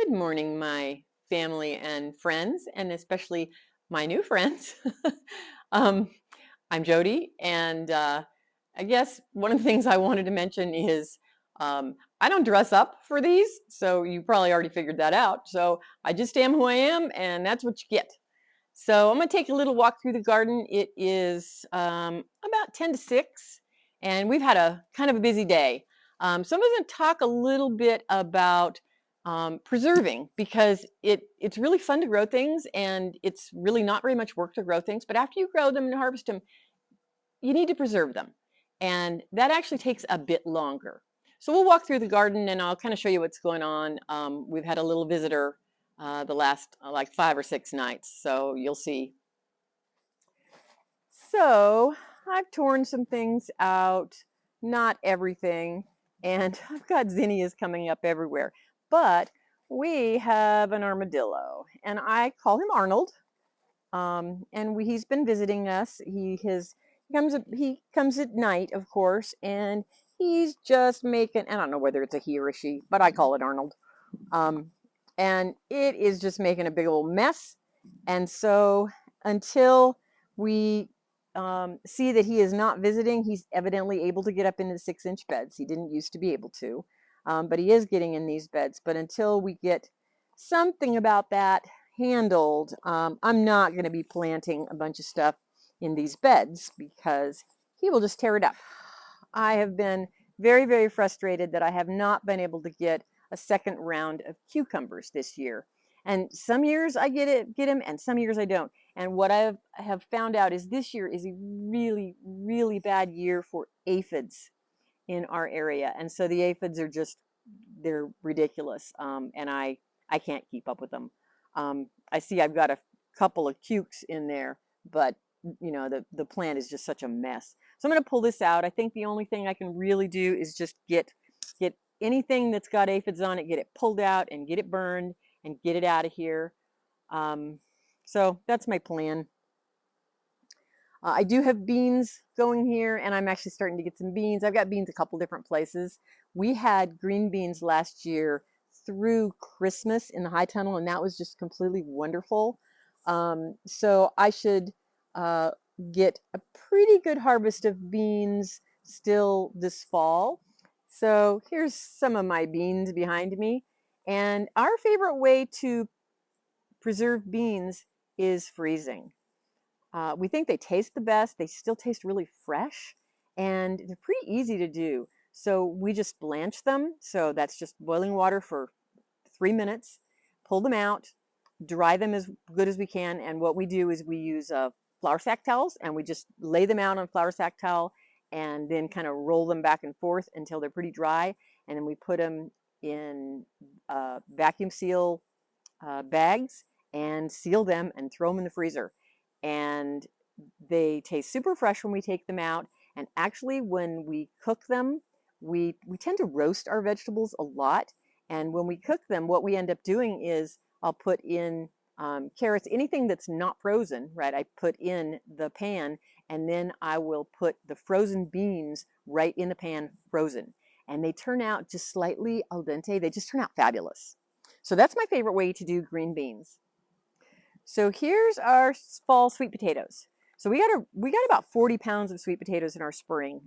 Good morning, my family and friends, and especially my new friends. um, I'm Jody, and I guess one of the things I wanted to mention is I don't dress up for these, so you probably already figured that out. So I just am who I am, and that's what you get. So I'm going to take a little walk through the garden. It is about 10 to 6, and we've had a kind of a busy day. So I'm going to talk a little bit about preserving because it's really fun to grow things, and it's really not very much work to grow things. But after you grow them and harvest them, you need to preserve them. And that actually takes a bit longer. So we'll walk through the garden and I'll kind of show you what's going on. We've had a little visitor the last like 5 or 6 nights, so you'll see. So I've torn some things out, not everything, and I've got zinnias coming up everywhere. But we have an armadillo, and I call him Arnold. He's been visiting us. He comes at night, of course, and he's just making. I don't know whether it's a he or a she, but I call it Arnold. Um, and it is just making a big old mess. And so until we see that he is not visiting, he's evidently able to get up into the 6-inch beds. He didn't used to be able to, but he is getting in these beds. But until we get something about that handled, I'm not going to be planting a bunch of stuff in these beds because he will just tear it up. I have been very, very frustrated that I have not been able to get a second round of cucumbers this year. And some years I get them, and some years I don't. And what I have found out is this year is a really, really bad year for aphids in our area. And so the aphids are they're ridiculous. I can't keep up with them. I see I've got a couple of cukes in there, but the plant is just such a mess. So I'm going to pull this out. I think the only thing I can really do is just get anything that's got aphids on it, get it pulled out and get it burned and get it out of here. So that's my plan. I do have beans going here, and I'm actually starting to get some beans. I've got beans a couple different places. We had green beans last year through Christmas in the high tunnel, and that was just completely wonderful. So I should get a pretty good harvest of beans still this fall. So here's some of my beans behind me. And our favorite way to preserve beans is freezing. We think they taste the best. They still taste really fresh, and they're pretty easy to do. So we just blanch them. So that's just boiling water for 3 minutes, pull them out, dry them as good as we can. And what we do is we use flour sack towels, and we just lay them out on a flour sack towel and then kind of roll them back and forth until they're pretty dry. And then we put them in vacuum seal bags and seal them and throw them in the freezer. And they taste super fresh when we take them out. And actually, when we cook them, we tend to roast our vegetables a lot. And when we cook them, what we end up doing is I'll put in carrots, anything that's not frozen, right? I put in the pan, and then I will put the frozen beans right in the pan, frozen. And they turn out just slightly al dente. They just turn out fabulous. So that's my favorite way to do green beans. So here's our fall sweet potatoes. So we got about 40 pounds of sweet potatoes in our spring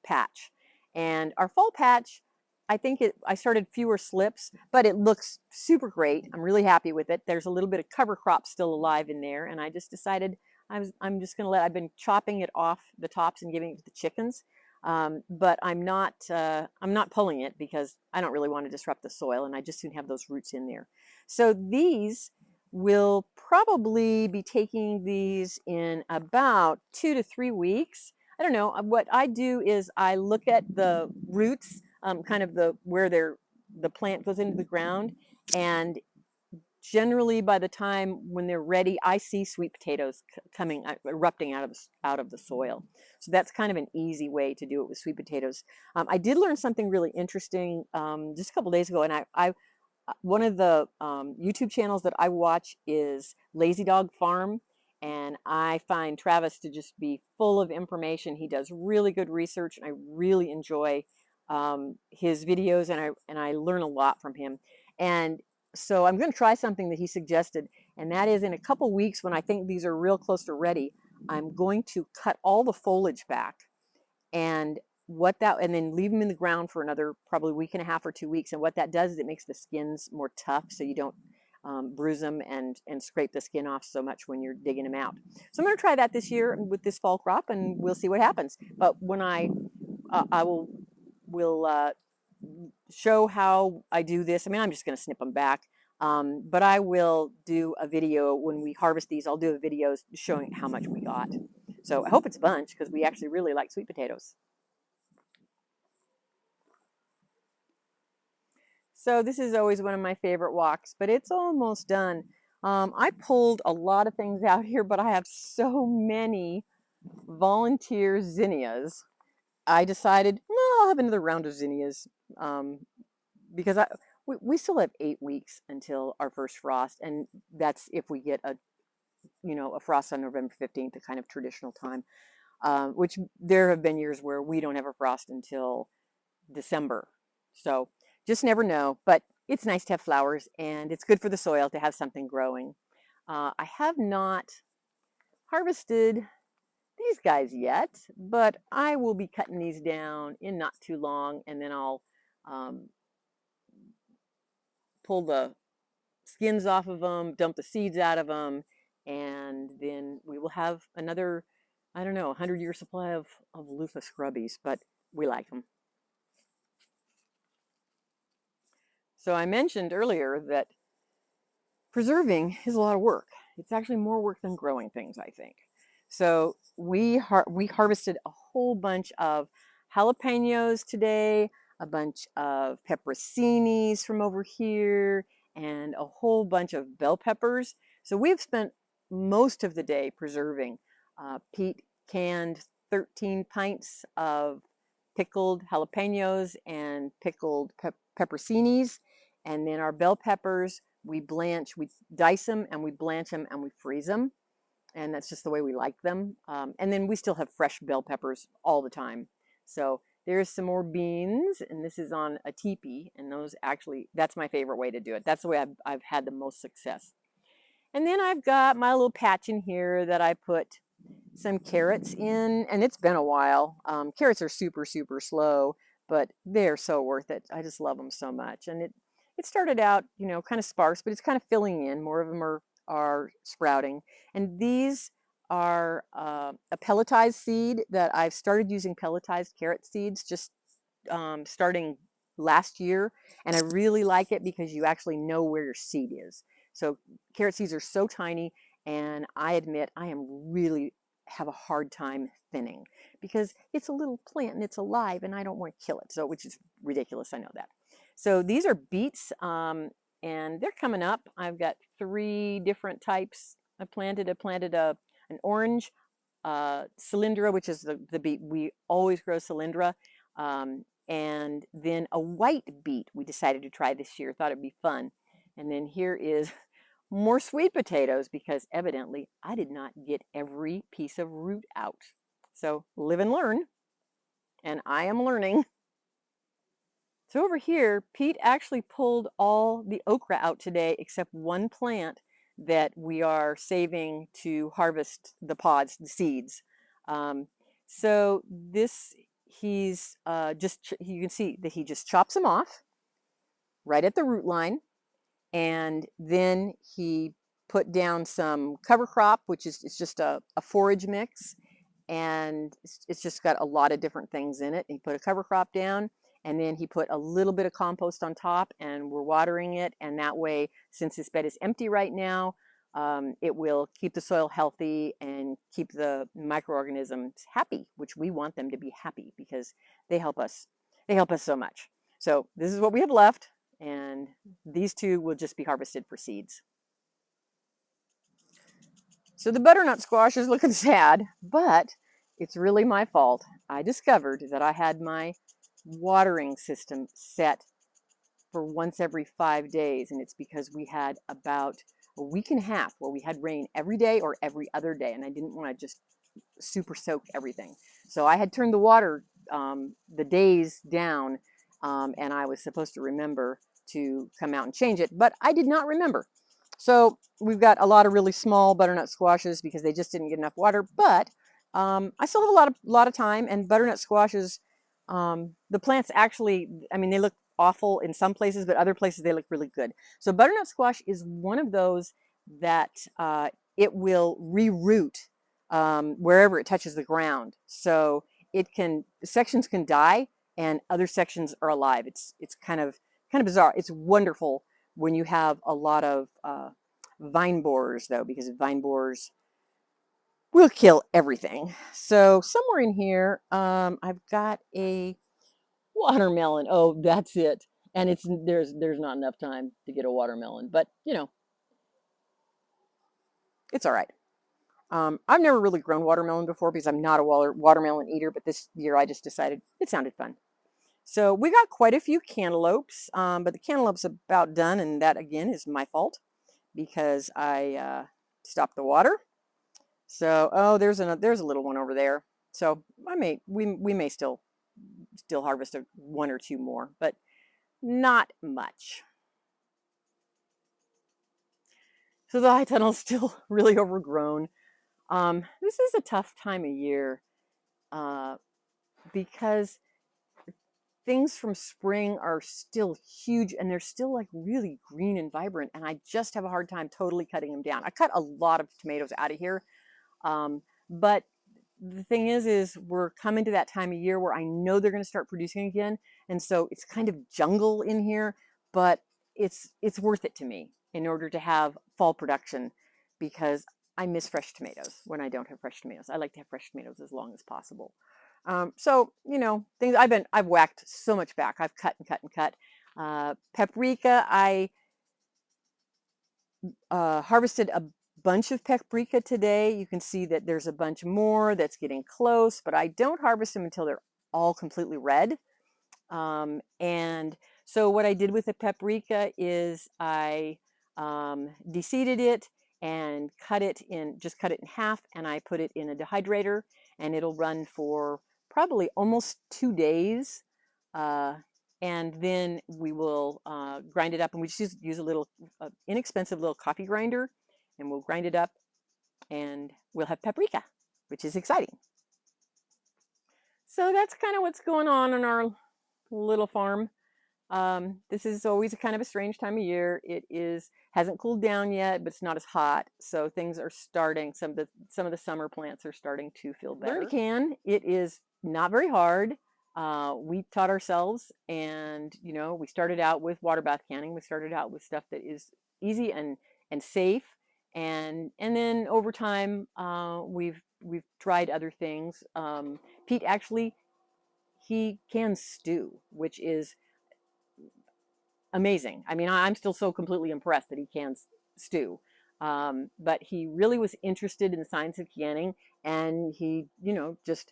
patch. And our fall patch, I started fewer slips, but it looks super great. I'm really happy with it. There's a little bit of cover crop still alive in there, and I just decided I'm just going to I've been chopping it off the tops and giving it to the chickens. But I'm not pulling it because I don't really want to disrupt the soil, and I just soon have those roots in there. So these will probably be taking these in about 2 to 3 weeks. I don't know. What I do is I look at the roots, kind of where the plant goes into the ground, and generally by the time when they're ready, I see sweet potatoes coming, erupting out of the soil. So that's kind of an easy way to do it with sweet potatoes. I did learn something really interesting just a couple days ago, and one of the YouTube channels that I watch is Lazy Dog Farm, and I find Travis to just be full of information. He does really good research, and I really enjoy his videos, and I learn a lot from him. And So I'm going to try something that he suggested, and that is in a couple weeks when I think these are real close to ready, I'm going to cut all the foliage back and and then leave them in the ground for another probably week and a half or 2 weeks. And what that does is it makes the skins more tough, so you don't bruise them and scrape the skin off so much when you're digging them out. So I'm going to try that this year with this fall crop, and we'll see what happens. But when I will show how I do this. I mean, I'm just going to snip them back. But I will do a video when we harvest these. I'll do a video showing how much we got. So I hope it's a bunch because we actually really like sweet potatoes. So this is always one of my favorite walks, but it's almost done. I pulled a lot of things out here, but I have so many volunteer zinnias. I decided, well, I'll have another round of zinnias because we still have 8 weeks until our first frost, and that's if we get a frost on November 15th, the kind of traditional time. Which there have been years where we don't have a frost until December. So just never know. But it's nice to have flowers, and it's good for the soil to have something growing. I have not harvested these guys yet, but I will be cutting these down in not too long, and then I'll um, pull the skins off of them, dump the seeds out of them, and then we will have another, I don't know, 100-year supply of loofah scrubbies, but we like them. So I mentioned earlier that preserving is a lot of work. It's actually more work than growing things, I think. So we harvested a whole bunch of jalapenos today, a bunch of pepperoncinis from over here, and a whole bunch of bell peppers. So we've spent most of the day preserving. Pete canned 13 pints of pickled jalapenos and pickled pepperoncinis, and then our bell peppers we dice them and we blanch them and we freeze them. And that's just the way we like them. And then we still have fresh bell peppers all the time. So there's some more beans, and this is on a teepee. And that's my favorite way to do it. That's the way I've had the most success. And then I've got my little patch in here that I put some carrots in, and it's been a while. Carrots are super, super slow, but they're so worth it. I just love them so much. And it started out, kind of sparse, but it's kind of filling in. More of them are sprouting. And these are a pelletized seed that I've started using pelletized carrot seeds just starting last year. And I really like it because you actually know where your seed is. So carrot seeds are so tiny, and I admit I really have a hard time thinning because it's a little plant and it's alive and I don't want to kill it. So, which is ridiculous, I know that. So these are beets, and they're coming up. I've got 3 different types. I planted an orange cylindra, which is the beet. We always grow cylindra. And then a white beet we decided to try this year. Thought it'd be fun. And then here is more sweet potatoes because evidently I did not get every piece of root out. So live and learn. And I am learning. So over here, Pete actually pulled all the okra out today except one plant that we are saving to harvest the pods, the seeds. So this, he's you can see that he just chops them off right at the root line. And then he put down some cover crop, which is it's just a forage mix. And it's just got a lot of different things in it. He put a cover crop down, and then he put a little bit of compost on top, and we're watering it. And that way, since this bed is empty right now, it will keep the soil healthy and keep the microorganisms happy, which we want them to be happy because they help us. They help us so much. So this is what we have left, and these 2 will just be harvested for seeds. So the butternut squash is looking sad, but it's really my fault. I discovered that I had my watering system set for once every 5 days, and it's because we had about a week and a half where we had rain every day or every other day, and I didn't want to just super soak everything. So I had turned the water, the days down, and I was supposed to remember to come out and change it, but I did not remember. So we've got a lot of really small butternut squashes because they just didn't get enough water, but I still have a lot of time, and butternut squashes, the plants actually, I mean, they look awful in some places, but other places they look really good. So butternut squash is one of those that it will reroot wherever it touches the ground. So sections can die and other sections are alive. It's kind of bizarre. It's wonderful when you have a lot of vine borers, though, because vine borers will kill everything. So somewhere in here, I've got a watermelon. Oh, that's it. And there's not enough time to get a watermelon, but you know, it's all right. I've never really grown watermelon before because I'm not a watermelon eater, but this year I just decided it sounded fun. So we got quite a few cantaloupes, but the cantaloupe's about done, and that again is my fault because I stopped the water. So there's a little one over there. So we may still harvest one or two more, but not much. So the high tunnel's still really overgrown. This is a tough time of year because things from spring are still huge and they're still like really green and vibrant, and I just have a hard time totally cutting them down. I cut a lot of tomatoes out of here, but the thing is we're coming to that time of year where I know they're going to start producing again, and so it's kind of jungle in here, but it's worth it to me in order to have fall production because I miss fresh tomatoes when I don't have fresh tomatoes. I like to have fresh tomatoes as long as possible. So you know, things I've whacked so much back. I've cut and cut and cut. Paprika, I harvested a bunch of paprika today. You can see that there's a bunch more that's getting close, but I don't harvest them until they're all completely red. And so what I did with the paprika is I deseeded it and just cut it in half, and I put it in a dehydrator, and it'll run for probably almost 2 days. And then we will grind it up, and we just use a little inexpensive little coffee grinder, and we'll grind it up, and we'll have paprika, which is exciting. So that's kind of what's going on in our little farm. This is always a kind of a strange time of year. Hasn't cooled down yet, but it's not as hot, so things are starting. Some of the summer plants are starting to feel better. It is not very hard. We taught ourselves, and you know, we started out with water bath canning. We started out with stuff that is easy and safe, and then over time we've tried other things. Pete actually, he can stew, which is amazing. I mean, I'm still so completely impressed that he can stew. But he really was interested in the science of canning, and he, you know, just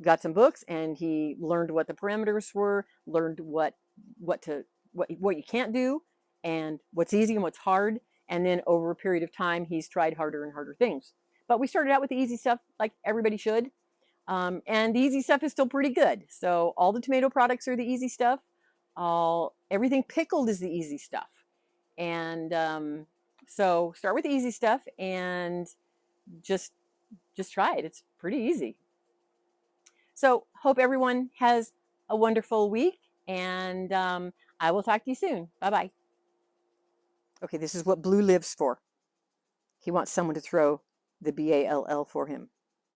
got some books and he learned what the parameters were, learned what you can't do, and what's easy and what's hard. And then over a period of time, he's tried harder and harder things. But we started out with the easy stuff, like everybody should. And the easy stuff is still pretty good. So all the tomato products are the easy stuff. Everything pickled is the easy stuff. And so start with the easy stuff and just try it. It's pretty easy. So hope everyone has a wonderful week, and I will talk to you soon. Bye-bye. Okay, this is what Blue lives for. He wants someone to throw the BALL for him.